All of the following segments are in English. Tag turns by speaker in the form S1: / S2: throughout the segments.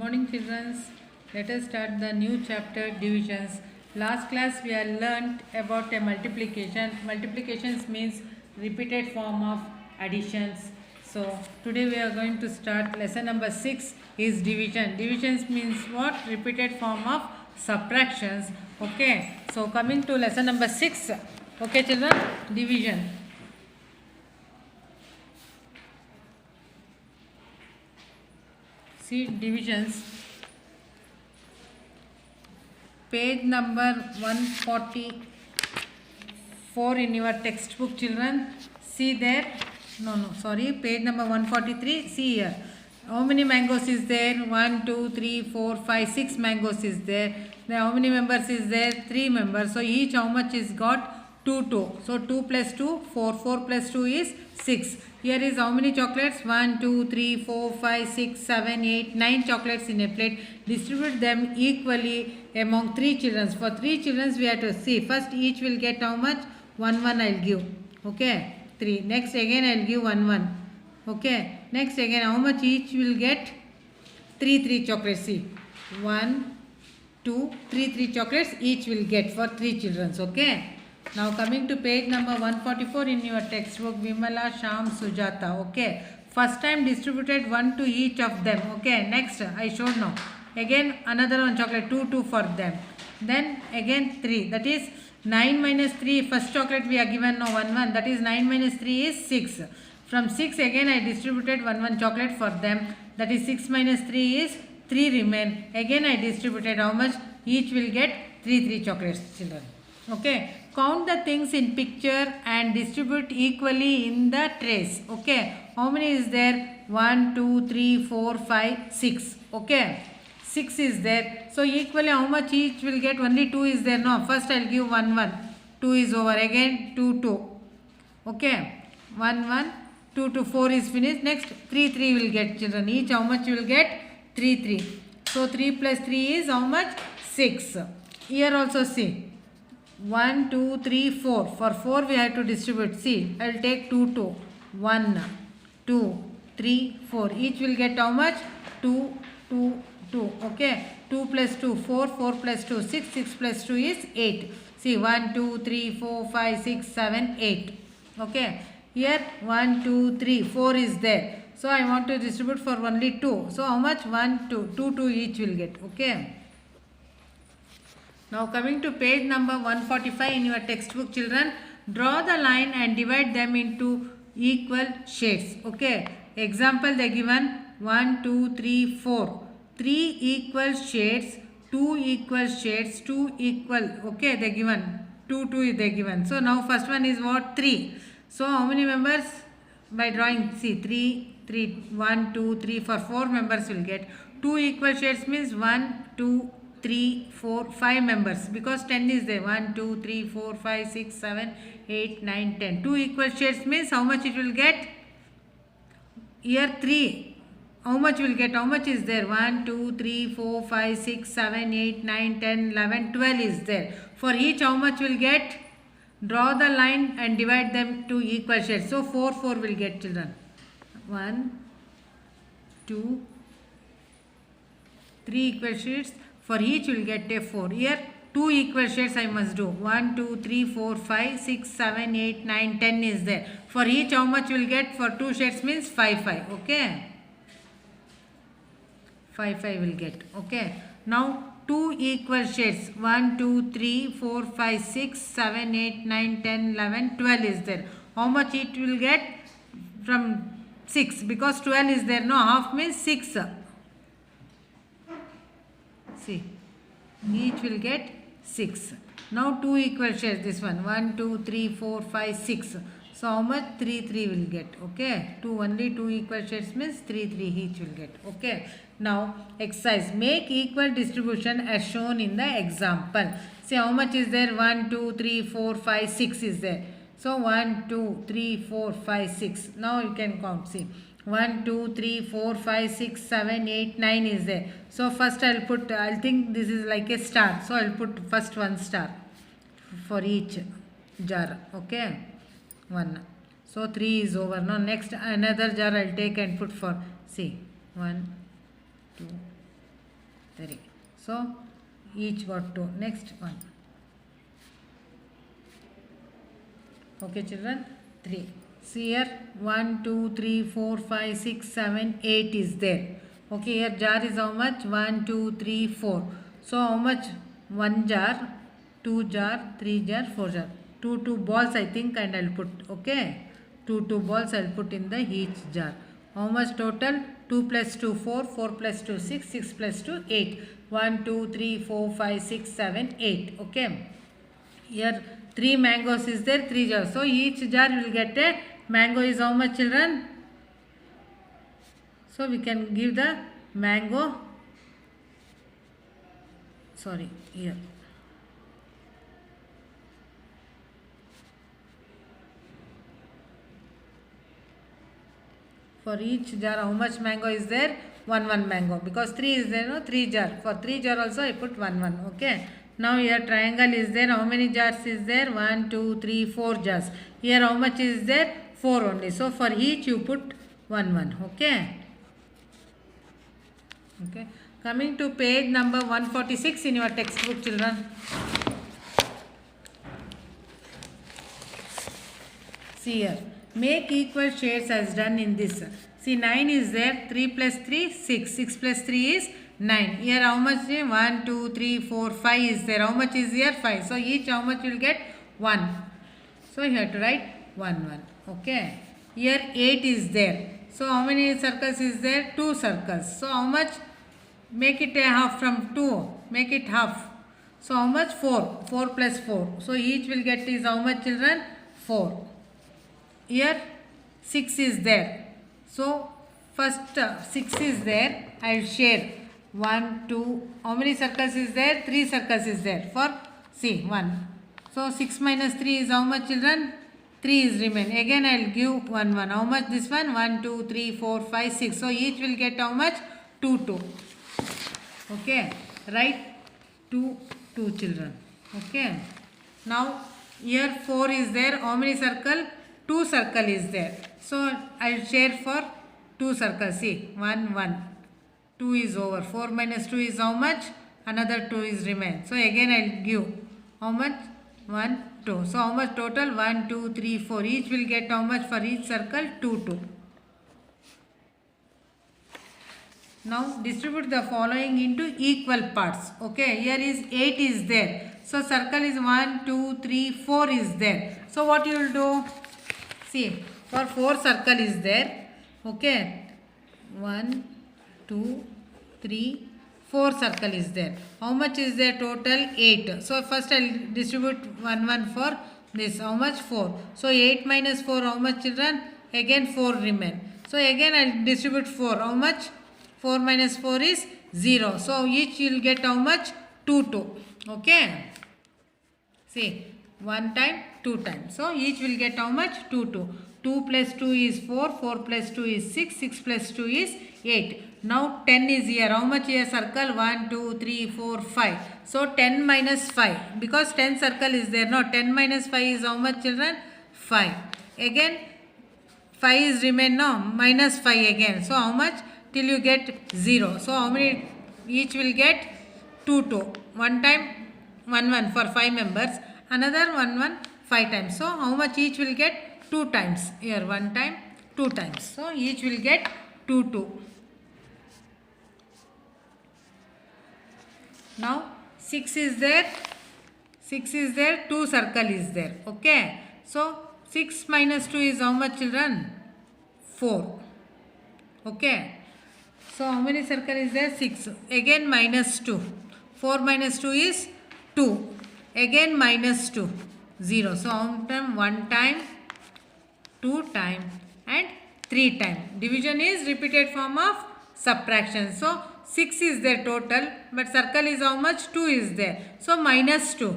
S1: morning, children. Let us start the new chapter, divisions. Last class we have learnt about a multiplication. Multiplications means repeated form of additions. So today we are going to start lesson number 6 is division. Divisions means what? Repeated form of subtractions. Okay. So coming to lesson number 6. Okay, children. Division. See divisions. Page number 144 in your textbook, children. See there. Sorry. Page number 143. See here. How many mangoes is there? 1, 2, 3, 4, 5, 6 mangoes is there. Then how many members is there? 3 members. So each how much is got? 2, 2. So 2 plus 2, 4. 4 plus 2 is 6. Here is how many chocolates? 1, 2, 3, 4, 5, 6, 7, 8, 9 chocolates in a plate. Distribute them equally among 3 children. For 3 children we have to see. First each will get how much? 1, 1 I will give. Okay. 3. Next again I will give 1, 1. Okay. Next again how much each will get? 3, 3 chocolates. See. 1, 2, 3, 3 chocolates each will get for 3 children. Okay. Now coming to page number 144 in your textbook, Vimala, Sham, Sujata. Okay. First time distributed 1 to each of them. Okay. Next I showed now. Again another one chocolate 2, 2 for them. Then again 3. That is 9 minus 3. First chocolate we are given now 1, 1. That is 9 minus 3 is 6. From 6 again I distributed 1, 1 chocolate for them. That is 6 minus 3 is 3 remain. Again I distributed how much? Each will get 3, 3 chocolates, children. Okay. Count the things in picture and distribute equally in the trays. Okay. How many is there? 1, 2, 3, 4, 5, 6. Okay. 6 is there. So equally how much each will get? Only 2 is there. No. First I will give 1, 1. 2 is over. Again 2, 2. Okay. 1, 1. 2 to 4 is finished. Next 3, 3 will get, children. Each how much you will get? 3, 3. So 3 plus 3 is how much? 6. Here also see. 1, 2, 3, 4. For 4 we have to distribute. See, I will take 2, 2. 1, 2, 3, 4. Each will get how much? 2, 2, 2. Okay. 2 plus 2, 4. 4 plus 2, 6. 6 plus 2 is 8. See, 1, 2, 3, 4, 5, 6, 7, 8. Okay. Here 1, 2, 3, 4 is there. So I want to distribute for only 2. So how much? 1, 2. 2, 2 each will get. Okay. Now coming to page number 145 in your textbook, children, draw the line and divide them into equal shades. Okay. Example they given 1, 2, 3, 4. 3 equal shades, 2 equal shades, 2 equal. Okay, they given 2, 2 is they given. So now first one is what? 3. So how many members? By drawing, see 3, 3, 1, 2, 3 for 4 members will get. 2 equal shades means 1, 2, 3, 4, 5 members because 10 is there. 1, 2, 3, 4, 5, 6, 7, 8, 9, 10. 2 equal shades means how much it will get? Here 3. How much will get? How much is there? 1, 2, 3, 4, 5, 6, 7, 8, 9, 10, 11, 12 is there. For each how much will get? Draw the line and divide them to equal shades. So 4, 4 will get, children. 1, 2, 3 equal shades. For each will get a 4. Here 2 equal shades I must do. 1, 2, 3, 4, 5, 6, 7, 8, 9, 10 is there. For each how much will get? For 2 shades means 5, 5. Okay. 5, 5 will get. Okay. Now 2 equal shades. 1, 2, 3, 4, 5, 6, 7, 8, 9, 10, 11, 12 is there. How much it will get? From 6 because 12 is there. No, half means 6. See, each will get 6. Now 2 equal shades, this one. 1, 2, 3, 4, 5, 6. So how much? 3, 3 will get. Okay. Only 2 equal shades means 3, 3 each will get. Okay. Now exercise. Make equal distribution as shown in the example. See how much is there? 1, 2, 3, 4, 5, 6 is there. So 1, 2, 3, 4, 5, 6. Now you can count. See. 1, 2, 3, 4, 5, 6, 7, 8, 9 is there. So first I'll put, I'll think this is like a star. So I'll put first 1 star for each jar. Okay. 1. So 3 is over. Now next another jar I'll take and put for, see, 1, 2, 3. So each got 2. Next one. Okay children, 3. See here 1, 2, 3, 4, 5, 6, 7, 8 is there. Okay, here jar is how much? 1, 2, 3, 4. So how much? 1 jar, 2 jar, 3 jar, 4 jar. 2 balls I think, and I'll put, okay. 2 balls I'll put in the each jar. How much total? 2 plus 2 4, 4 plus 2 6, 6 plus 2 8. 1, 2, 3, 4, 5, 6, 7, 8. Okay. Here 3 mangoes is there, 3 jars. So each jar will get a mango is how much children? So we can give the mango, sorry, here. For each jar how much mango is there? 1 mango, because 3 is there, no? 3 jar. For 3 jar also I put 1. Okay. Now here triangle is there. How many jars is there? 1, 2, 3, 4 jars. Here how much is there? 4 only. So for each you put 1. Okay. Okay. Coming to page number 146 in your textbook children. See here. Make equal shades as done in this. See 9 is there. 3 plus 3 6. 6 plus 3 is 9. Here how much? 1, 2, 3, 4, 5 is there. How much is here? 5. So each how much will get? 1. So you have to write 1. Okay. Here 8 is there. So how many circles is there? 2 circles. So how much? Make it a half from 2. Make it half. So how much? 4. 4 plus 4. So each will get is how much children? 4. Here 6 is there. So first 6 is there. I will share 1, 2. How many circles is there? 3 circles is there. For see 1. So 6 minus 3 is how much children? 3 is remain. Again I will give 1. How much this one? 1, 2, 3, 4, 5, 6. So each will get how much? 2. Okay. Write 2 children. Okay. Now here 4 is there. How many circle? 2 circle is there. So I will share for 2 circles. See 1. 2 is over. 4 minus 2 is how much? Another 2 is remain. So again I will give how much? 1, 2. So how much total? 1, 2, 3, 4. Each will get how much for each circle? 2. Now distribute the following into equal parts. Okay, here is 8 is there. So circle is 1, 2, 3, 4 is there. So what you will do? See, for 4 circle is there. Okay, 1, 2, 3, 4 circle is there. How much is there total? 8. So first I will distribute 1 for this. How much? 4. So 8 minus 4 how much children? Again 4 remain. So again I will distribute 4. How much? 4 minus 4 is 0. So each will get how much? 2. Okay. See, 1 time, 2 times. So each will get how much? 2. 2 plus 2 is 4. 4 plus 2 is 6. 6 plus 2 is 8. Now 10 is here. How much here circle? 1, 2, 3, 4, 5. So 10 minus 5. Because 10 circle is there. No, 10 minus 5 is how much children? 5. Again 5 is remain now. Minus 5 again. So how much? Till you get 0. So how many each will get? 2. 1 time 1 for 5 members. Another 1 5 times. So how much each will get? 2 times. Here 1 time 2 times. So each will get 2. Now 6 is there. 6 is there. 2 circle is there. Okay. So 6 minus 2 is how much children? 4. Okay. So how many circle is there? 6. Again minus 2. 4 minus 2 is 2. Again minus 2. 0. So how time? 1 time, 2 time and 3 time. Division is repeated form of subtraction. So 6 is there total, but circle is how much? 2 is there. So minus 2.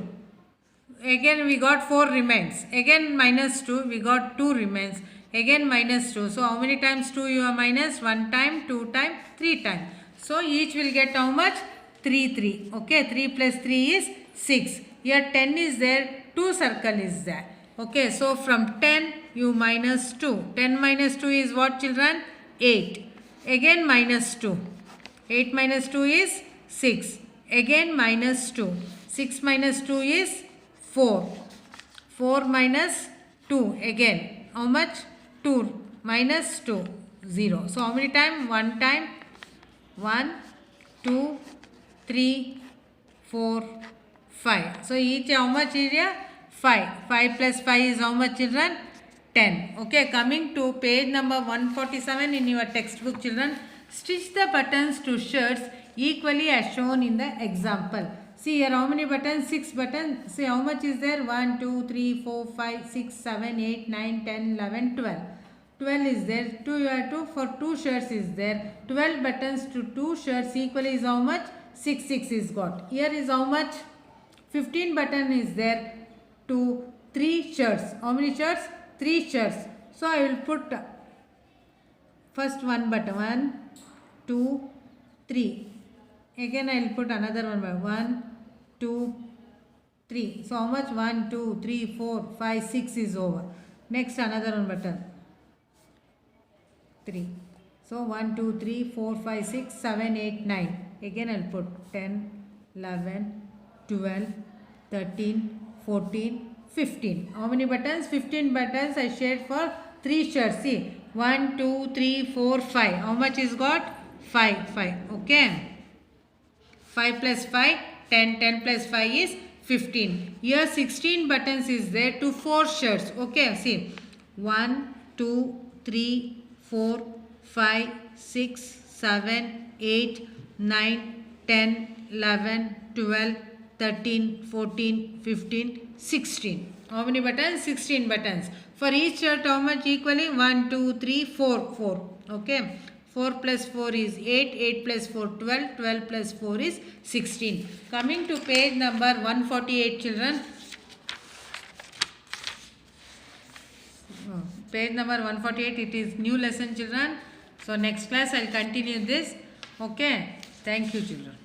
S1: Again we got 4 remains. Again minus 2. We got 2 remains. Again minus 2. So how many times 2 you are minus? 1 time, 2 time, 3 time. So each will get how much? 3. Okay, 3 plus 3 is 6. Here 10 is there, 2 circle is there. Okay, so from 10 you minus 2. 10 minus 2 is what children? 8. Again minus 2. 8 minus 2 is 6. Again minus 2. 6 minus 2 is 4. 4 minus 2. Again, how much? 2 minus 2. 0. So, how many times? 1 time. 1, 2, 3, 4, 5. So, each how much area? 5. 5 plus 5 is how much, children? 10. Okay, coming to page number 147 in your textbook, children. Stitch the buttons to shirts equally as shown in the example. See here, how many buttons? 6 buttons. See how much is there? 1, 2, 3, 4, 5, 6, 7, 8, 9, 10, 11, 12. 12 is there. 2 you have to for 2 shirts is there. 12 buttons to 2 shirts equally is how much? 6 is got. Here is how much? 15 button is there to 3 shirts. How many shirts? 3 shirts. So I will put first one button. 1, 2, 3. Again I will put another one by 1, 2, 3. So how much? 1, 2, 3, 4, 5, 6 is over. Next another one button. 3. So 1, 2, 3, 4, 5, 6, 7, 8, 9. Again I will put 10, 11, 12, 13, 14, 15. How many buttons? 15 buttons I shared for 3 shirts. See, 1, 2, 3, 4, 5. How much is got? 5. Okay. 5 plus 5, 10. 10 plus 5 is 15. Here 16 buttons is there to 4 shirts. Okay, see. 1, 2, 3, 4, 5, 6, 7, 8, 9, 10, 11, 12, 13, 14, 15, 16. How many buttons? 16 buttons. For each shirt, how much equally? 1, 2, 3, 4, 4. Okay. 4 plus 4 is 8. 8 plus 4, 12. 12 plus 4 is 16. Coming to page number 148, children. Page number 148, it is new lesson, children. So next class I will continue this. Okay. Thank you, children.